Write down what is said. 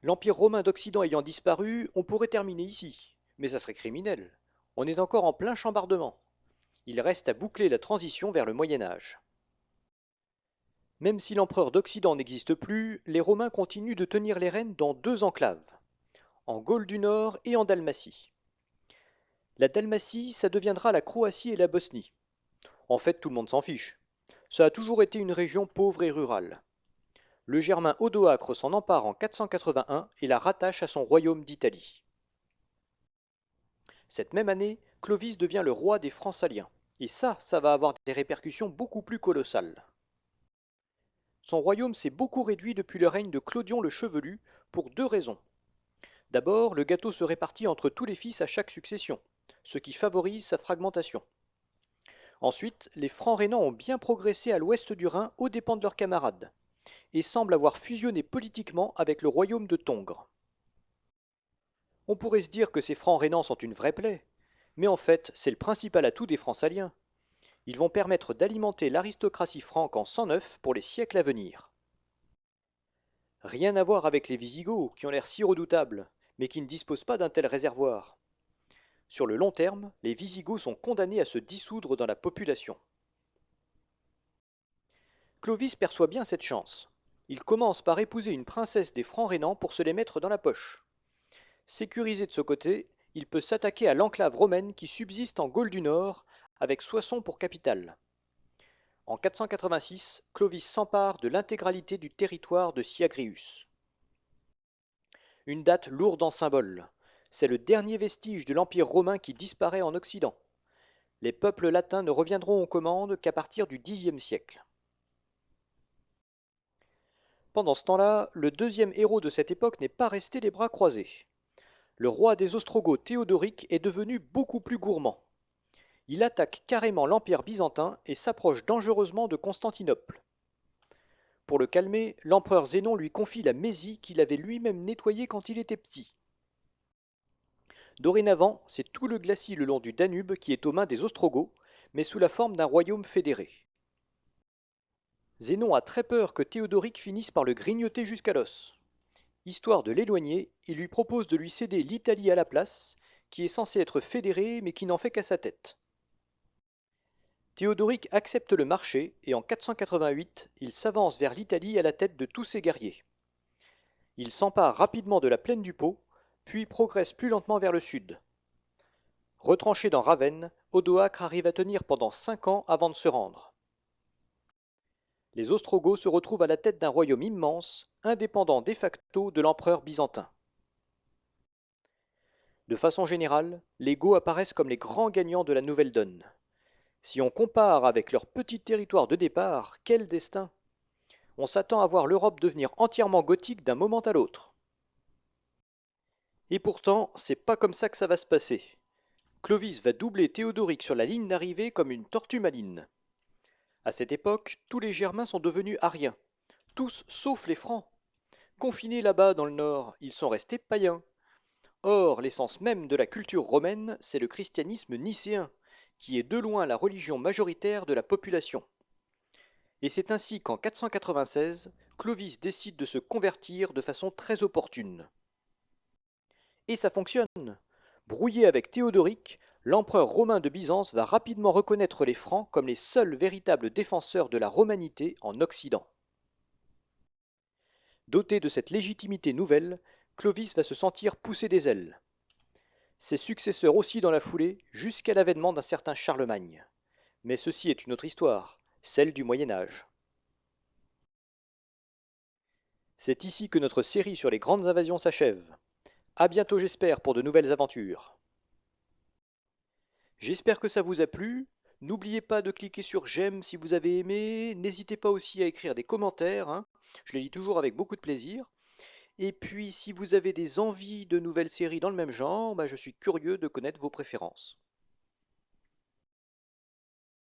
L'Empire romain d'Occident ayant disparu, on pourrait terminer ici. Mais ça serait criminel. On est encore en plein chambardement. Il reste à boucler la transition vers le Moyen Âge. Même si l'empereur d'Occident n'existe plus, les Romains continuent de tenir les rênes dans deux enclaves, en Gaule du Nord et en Dalmatie. La Dalmatie, ça deviendra la Croatie et la Bosnie. En fait, tout le monde s'en fiche. Ça a toujours été une région pauvre et rurale. Le Germain Odoacre s'en empare en 481 et la rattache à son royaume d'Italie. Cette même année, Clovis devient le roi des Francs saliens. Et ça va avoir des répercussions beaucoup plus colossales. Son royaume s'est beaucoup réduit depuis le règne de Clodion le Chevelu pour deux raisons. D'abord, le gâteau se répartit entre tous les fils à chaque succession, ce qui favorise sa fragmentation. Ensuite, les Francs rhénans ont bien progressé à l'ouest du Rhin aux dépens de leurs camarades, et semblent avoir fusionné politiquement avec le royaume de Tongres. On pourrait se dire que ces Francs rhénans sont une vraie plaie, mais en fait, c'est le principal atout des Francs saliens. Ils vont permettre d'alimenter l'aristocratie franque en sang neuf pour les siècles à venir. Rien à voir avec les Visigoths, qui ont l'air si redoutables, mais qui ne disposent pas d'un tel réservoir. Sur le long terme, les Visigoths sont condamnés à se dissoudre dans la population. Clovis perçoit bien cette chance. Il commence par épouser une princesse des Francs rhénans pour se les mettre dans la poche. Sécurisé de ce côté, il peut s'attaquer à l'enclave romaine qui subsiste en Gaule du Nord, avec Soissons pour capitale. En 486, Clovis s'empare de l'intégralité du territoire de Syagrius. Une date lourde en symboles. C'est le dernier vestige de l'Empire romain qui disparaît en Occident. Les peuples latins ne reviendront aux commandes qu'à partir du Xe siècle. Pendant ce temps-là, le deuxième héros de cette époque n'est pas resté les bras croisés. Le roi des Ostrogoths Théodoric est devenu beaucoup plus gourmand. Il attaque carrément l'Empire byzantin et s'approche dangereusement de Constantinople. Pour le calmer, l'empereur Zénon lui confie la Mésie qu'il avait lui-même nettoyée quand il était petit. Dorénavant, c'est tout le glacis le long du Danube qui est aux mains des Ostrogoths, mais sous la forme d'un royaume fédéré. Zénon a très peur que Théodoric finisse par le grignoter jusqu'à l'os. Histoire de l'éloigner, il lui propose de lui céder l'Italie à la place, qui est censée être fédérée mais qui n'en fait qu'à sa tête. Théodoric accepte le marché et en 488, il s'avance vers l'Italie à la tête de tous ses guerriers. Il s'empare rapidement de la plaine du Pô, puis progresse plus lentement vers le sud. Retranché dans Ravenne, Odoacre arrive à tenir pendant 5 ans avant de se rendre. Les Ostrogoths se retrouvent à la tête d'un royaume immense, indépendant de facto de l'empereur byzantin. De façon générale, les Goths apparaissent comme les grands gagnants de la nouvelle donne. Si on compare avec leur petit territoire de départ, quel destin! On s'attend à voir l'Europe devenir entièrement gothique d'un moment à l'autre. Et pourtant, c'est pas comme ça que ça va se passer. Clovis va doubler Théodoric sur la ligne d'arrivée comme une tortue maligne. À cette époque, tous les Germains sont devenus ariens, tous sauf les Francs. Confinés là-bas dans le nord, ils sont restés païens. Or, l'essence même de la culture romaine, c'est le christianisme nicéen, qui est de loin la religion majoritaire de la population. Et c'est ainsi qu'en 496, Clovis décide de se convertir de façon très opportune. Et ça fonctionne. Brouillé avec Théodoric, l'empereur romain de Byzance va rapidement reconnaître les Francs comme les seuls véritables défenseurs de la romanité en Occident. Doté de cette légitimité nouvelle, Clovis va se sentir pousser des ailes. Ses successeurs aussi dans la foulée, jusqu'à l'avènement d'un certain Charlemagne. Mais ceci est une autre histoire, celle du Moyen Âge. C'est ici que notre série sur les grandes invasions s'achève. À bientôt j'espère pour de nouvelles aventures. J'espère que ça vous a plu. N'oubliez pas de cliquer sur j'aime si vous avez aimé. N'hésitez pas aussi à écrire des commentaires, hein. Je les lis toujours avec beaucoup de plaisir. Et puis si vous avez des envies de nouvelles séries dans le même genre, je suis curieux de connaître vos préférences.